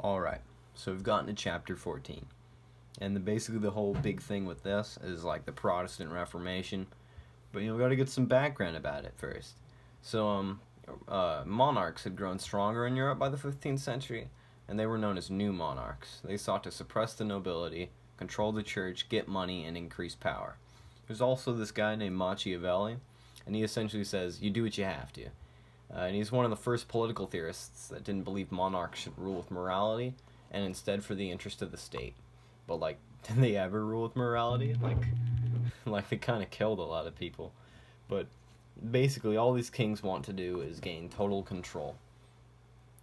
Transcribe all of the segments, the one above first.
Alright, so we've gotten to chapter 14. And basically the whole big thing with this is like the Protestant Reformation. But we gotta get some background about it first. So, monarchs had grown stronger in Europe by the 15th century, and they were known as new monarchs. They sought to suppress the nobility, control the church, get money, and increase power. There's also this guy named Machiavelli, and he essentially says, you do what you have to. And he's one of the first political theorists that didn't believe monarchs should rule with morality, and instead for the interest of the state. But, did they ever rule with morality? Like they kind of killed a lot of people. But basically, all these kings want to do is gain total control.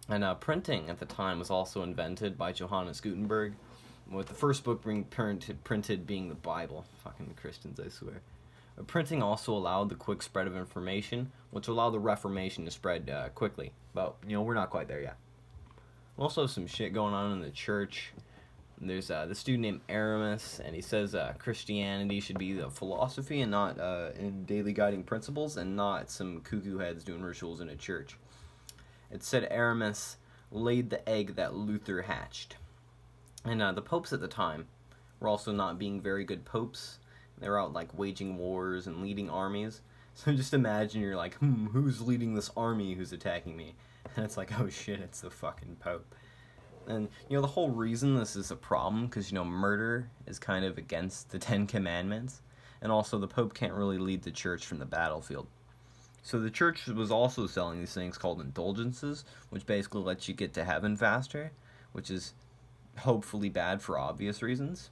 And printing at the time was also invented by Johannes Gutenberg, with the first book being printed being the Bible. Fucking Christians, I swear. Printing also allowed the quick spread of information, which allowed the Reformation to spread quickly. But, we're not quite there yet. We also have some shit going on in the church. There's this dude named Aramis, and he says Christianity should be the philosophy and not in daily guiding principles, and not some cuckoo heads doing rituals in a church. It said Aramis laid the egg that Luther hatched. And the popes at the time were also not being very good popes. They were out waging wars and leading armies. So just imagine you're like, who's leading this army who's attacking me? And it's like, oh shit, it's the fucking Pope. And, the whole reason this is a problem, because, murder is kind of against the Ten Commandments. And also the Pope can't really lead the church from the battlefield. So the church was also selling these things called indulgences, which basically lets you get to heaven faster, which is hopefully bad for obvious reasons.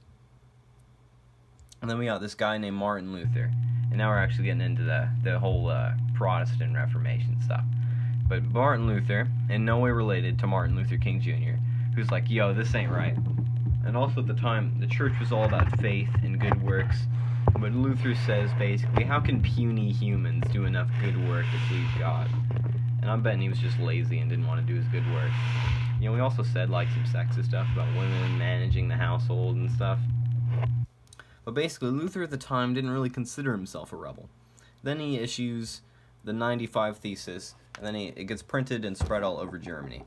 And then we got this guy named Martin Luther. And now we're actually getting into the whole Protestant Reformation stuff. But Martin Luther, in no way related to Martin Luther King Jr., who's like, yo, this ain't right. And also at the time, the church was all about faith and good works. But Luther says, basically, how can puny humans do enough good work to please God? And I'm betting he was just lazy and didn't want to do his good work. We also said, some sexist stuff about women managing the household and stuff. But basically, Luther at the time didn't really consider himself a rebel. Then he issues the 95 Thesis, and then it gets printed and spread all over Germany.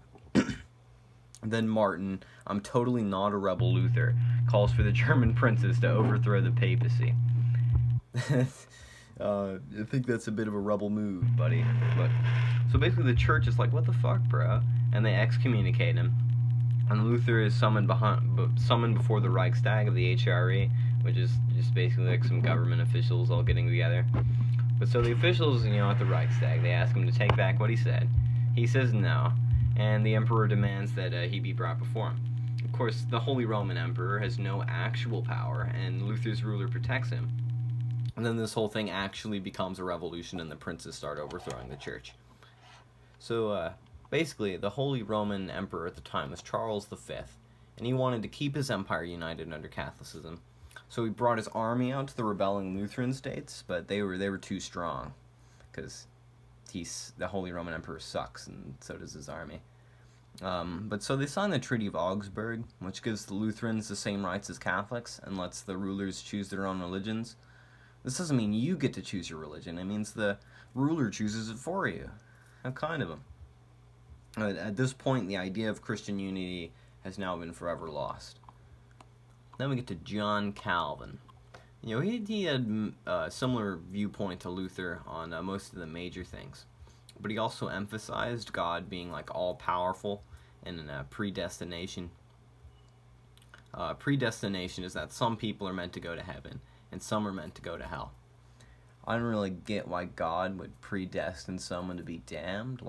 Then Martin, I'm totally not a rebel Luther, calls for the German princes to overthrow the papacy. I think that's a bit of a rebel move, buddy. But so basically the church is like, what the fuck, bro? And they excommunicate him. And Luther is summoned before the Reichstag of the HRE, which is just basically some government officials all getting together. But so the officials, at the Reichstag, they ask him to take back what he said. He says no, and the emperor demands that he be brought before him. Of course, the Holy Roman Emperor has no actual power, and Luther's ruler protects him. And then this whole thing actually becomes a revolution, and the princes start overthrowing the church. So, basically, the Holy Roman Emperor at the time was Charles V, and he wanted to keep his empire united under Catholicism. So he brought his army out to the rebelling Lutheran states, but they were too strong, because the Holy Roman Emperor sucks, and so does his army. But so they signed the Treaty of Augsburg, which gives the Lutherans the same rights as Catholics, and lets the rulers choose their own religions. This doesn't mean you get to choose your religion, it means the ruler chooses it for you. How kind of him. At this point, the idea of Christian unity has now been forever lost. Then we get to John Calvin. He had a similar viewpoint to Luther on most of the major things. But he also emphasized God being all-powerful and predestination. Predestination is that some people are meant to go to heaven and some are meant to go to hell. I don't really get why God would predestine someone to be damned.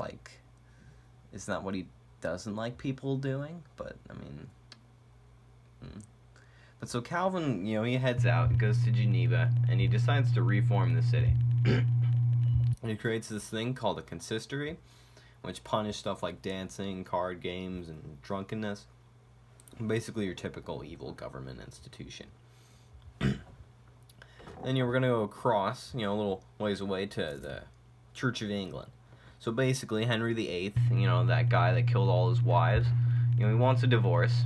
Isn't that what he doesn't like people doing? But, But so Calvin, he heads out, goes to Geneva, and he decides to reform the city. He creates this thing called a consistory, which punished stuff like dancing, card games, and drunkenness. Basically your typical evil government institution. Then we're going to go across, a little ways away to the Church of England. So basically Henry VIII, that guy that killed all his wives, he wants a divorce.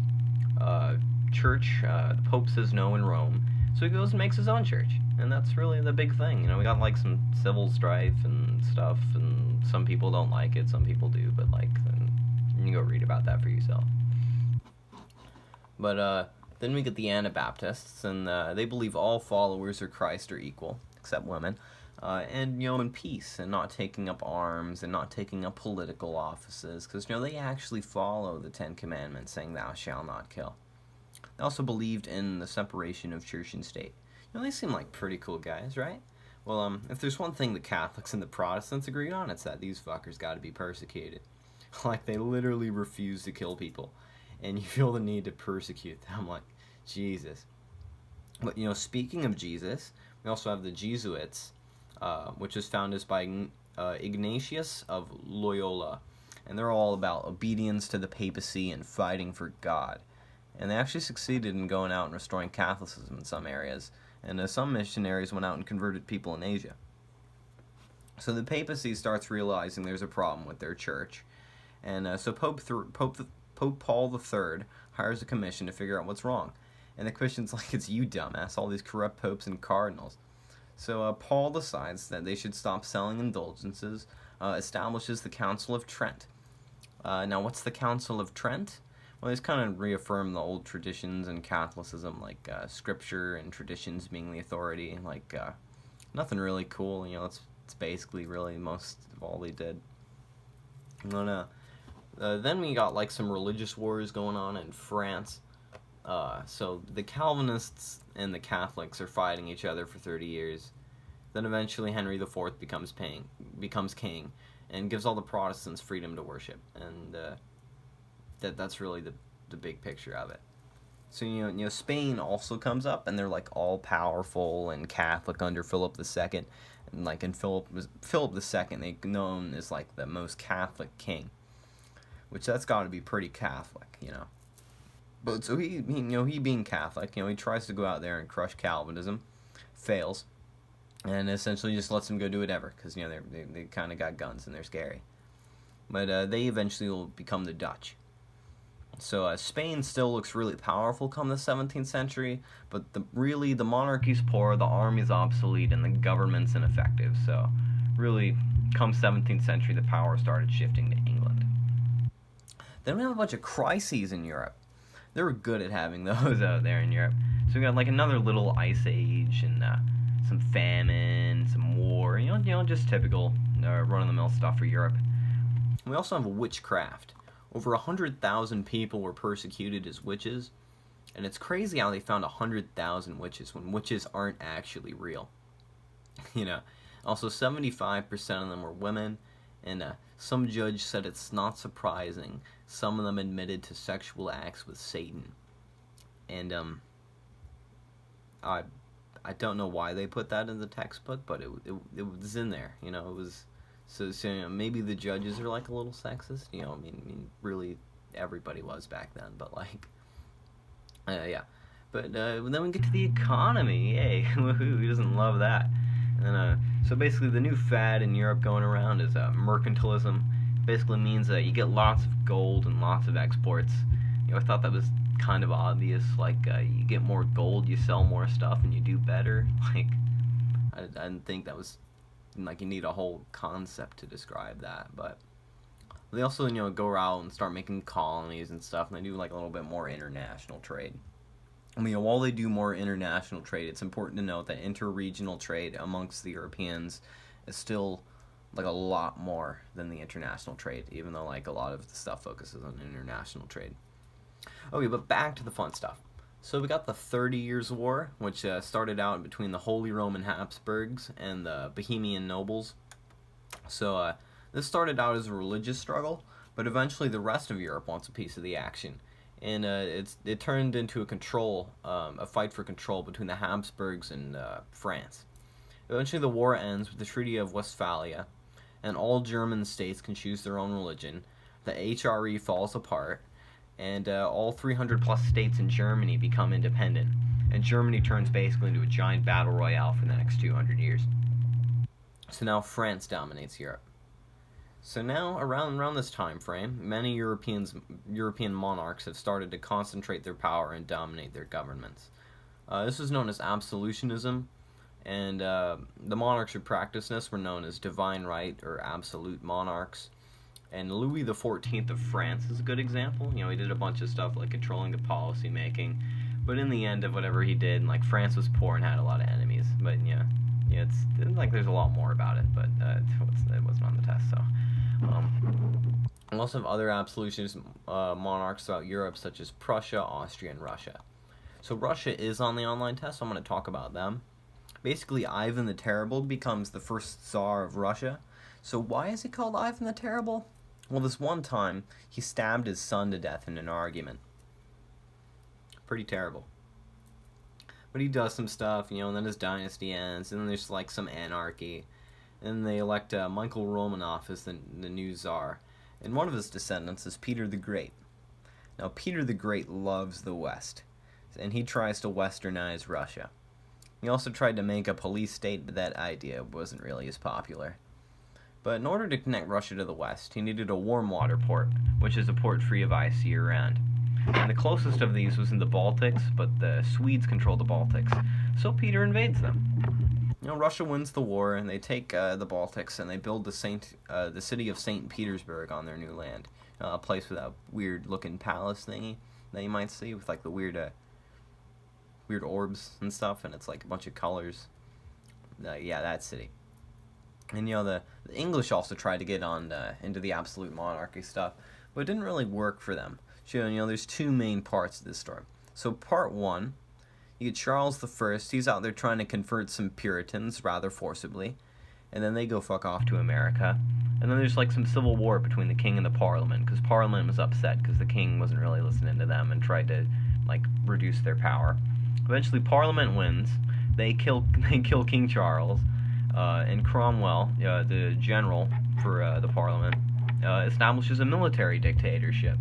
Church, the Pope says no in Rome, so he goes and makes his own church, and that's really the big thing. We got some civil strife and stuff, and some people don't like it, some people do, but then you can go read about that for yourself. But then we get the Anabaptists, and they believe all followers of Christ are equal, except women, and in peace, and not taking up arms, and not taking up political offices, because they actually follow the Ten Commandments, saying "Thou shalt not kill." They also believed in the separation of church and state. They seem like pretty cool guys, right? Well, if there's one thing the Catholics and the Protestants agreed on, it's that these fuckers got to be persecuted. Like, they literally refuse to kill people, and you feel the need to persecute them. Like, Jesus. But speaking of Jesus, we also have the Jesuits, which was founded by Ignatius of Loyola, and they're all about obedience to the papacy and fighting for God. And they actually succeeded in going out and restoring Catholicism in some areas, and some missionaries went out and converted people in Asia. So the papacy starts realizing there's a problem with their church, and so Pope Paul III hires a commission to figure out what's wrong. And the commission's like, it's you, dumbass, all these corrupt popes and cardinals. So Paul decides that they should stop selling indulgences, establishes the Council of Trent. Now, what's the Council of Trent? Well, it's kind of reaffirm the old traditions in Catholicism, like scripture and traditions being the authority. Like, nothing really cool, it's basically really most of all they did. Then we got like some religious wars going on in France. So the Calvinists and the Catholics are fighting each other for 30 years. Then eventually Henry IV becomes king and gives all the Protestants freedom to worship. And that's really the big picture of it. So Spain also comes up, and they're like all powerful and Catholic under Philip II, and like in Philip II, they known as like the most Catholic king, which that's got to be pretty Catholic, But so he being Catholic, he tries to go out there and crush Calvinism, fails, and essentially just lets them go do whatever, because they kind of got guns and they're scary. But they eventually will become the Dutch. So Spain still looks really powerful come the 17th century, but the monarchy's poor, the army's obsolete, and the government's ineffective. So really, come 17th century, the power started shifting to England. Then we have a bunch of crises in Europe. They were good at having those out there in Europe. So we got like another little ice age and some famine, some war, just typical run-of-the-mill stuff for Europe. We also have witchcraft. Over 100,000 people were persecuted as witches, and it's crazy how they found 100,000 witches when witches aren't actually real. Also 75% of them were women, and some judge said it's not surprising some of them admitted to sexual acts with Satan. And I don't know why they put that in the textbook, but it was in there. It was. So maybe the judges are like a little sexist. I mean, really, everybody was back then. But like, yeah. But then we get to the economy. Yay! Who doesn't love that? And so basically, the new fad in Europe going around is mercantilism. Basically means that you get lots of gold and lots of exports. I thought that was kind of obvious. Like, you get more gold, you sell more stuff, and you do better. Like, I didn't think that was. Like, you need a whole concept to describe that, but they also, go out and start making colonies and stuff, and they do, like, a little bit more international trade. I mean, while they do more international trade, it's important to note that interregional trade amongst the Europeans is still, like, a lot more than the international trade, even though, like, a lot of the stuff focuses on international trade. Okay, but back to the fun stuff. So we got the 30 Years' War, which started out between the Holy Roman Habsburgs and the Bohemian nobles. So this started out as a religious struggle, but eventually the rest of Europe wants a piece of the action. And it turned into a fight for control between the Habsburgs and France. Eventually the war ends with the Treaty of Westphalia, and all German states can choose their own religion. The HRE falls apart, and all 300 plus states in Germany become independent, and Germany turns basically into a giant battle royale for the next 200 years. So now France dominates Europe. So now, around this time frame, many European monarchs have started to concentrate their power and dominate their governments. This is known as absolutionism, and the monarchs who practiced this were known as divine right or absolute monarchs. And Louis XIV of France is a good example. You know, he did a bunch of stuff like controlling the policy making, but in the end of whatever he did, like France was poor and had a lot of enemies. But yeah, it's like there's a lot more about it, but it wasn't on the test. So, we also have other absolutist monarchs throughout Europe, such as Prussia, Austria, and Russia. So Russia is on the online test, so I'm going to talk about them. Basically, Ivan the Terrible becomes the first Tsar of Russia. So why is he called Ivan the Terrible? Well, this one time, he stabbed his son to death in an argument. Pretty terrible. But he does some stuff, and then his dynasty ends, and then there's like some anarchy. And they elect Michael Romanov as the new Tsar. And one of his descendants is Peter the Great. Now, Peter the Great loves the West, and he tries to westernize Russia. He also tried to make a police state, but that idea wasn't really as popular. But in order to connect Russia to the West, he needed a warm water port, which is a port free of ice year-round. And the closest of these was in the Baltics, but the Swedes controlled the Baltics, so Peter invades them. Russia wins the war, and they take the Baltics, and they build the city of St. Petersburg on their new land, a place with a weird-looking palace thingy that you might see with like the weird orbs and stuff, and it's like a bunch of colors. Yeah, that city. And the English also tried to get on into the absolute monarchy stuff, but it didn't really work for them. So, there's two main parts of this story. So part one, you get Charles I. He's out there trying to convert some Puritans rather forcibly, and then they go fuck off to America. And then there's like some civil war between the king and the Parliament, because Parliament was upset because the king wasn't really listening to them and tried to like reduce their power. Eventually, Parliament wins. They kill King Charles, and Cromwell, the general for the Parliament, establishes a military dictatorship.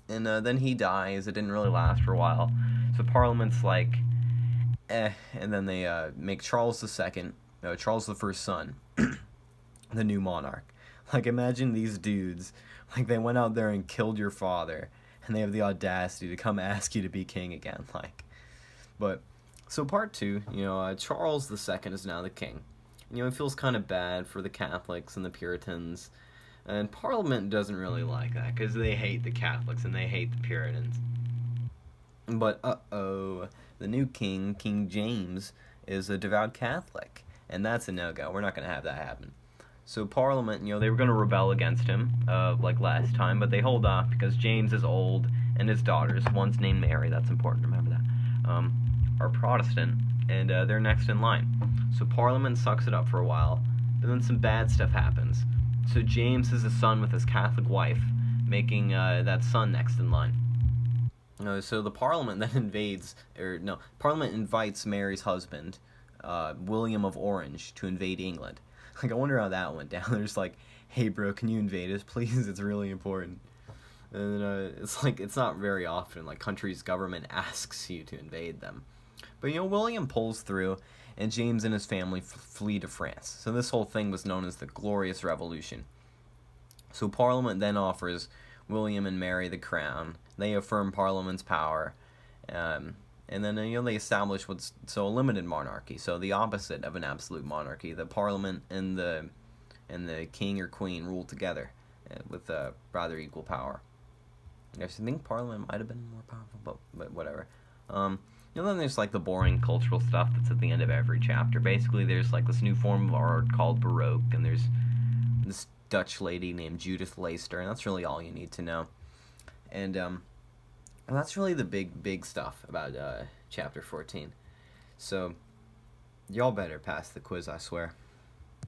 And then he dies. It didn't really last for a while. So Parliament's like, and then they make Charles II, Charles I's son, the new monarch. Like, imagine these dudes, like, they went out there and killed your father, and they have the audacity to come ask you to be king again, like. But, so part two, Charles II is now the king. It feels kind of bad for the Catholics and the Puritans, and Parliament doesn't really like that, because they hate the Catholics and they hate the Puritans. But, the new king, King James, is a devout Catholic, and that's a no-go. We're not going to have that happen. So Parliament, they were going to rebel against him, like last time, but they hold off because James is old, and his daughters, one's named Mary, that's important, remember that, are Protestant, and they're next in line. So Parliament sucks it up for a while, but then some bad stuff happens. So James has a son with his Catholic wife, making that son next in line. So the Parliament then Parliament invites Mary's husband, William of Orange, to invade England. Like, I wonder how that went down. They're just like, hey bro, can you invade us, please? It's really important. And it's like, it's not very often, like, country's government asks you to invade them. But, William pulls through, and James and his family flee to France. So this whole thing was known as the Glorious Revolution. So Parliament then offers William and Mary the crown. They affirm Parliament's power. And then, they establish a limited monarchy, so the opposite of an absolute monarchy. The Parliament and the king or queen rule together with rather equal power. I think Parliament might have been more powerful, but whatever. Then there's like the boring cultural stuff that's at the end of every chapter. Basically, there's like this new form of art called Baroque, and there's this Dutch lady named Judith Leyster, and that's really all you need to know. And that's really the big stuff about chapter 14. So, y'all better pass the quiz, I swear.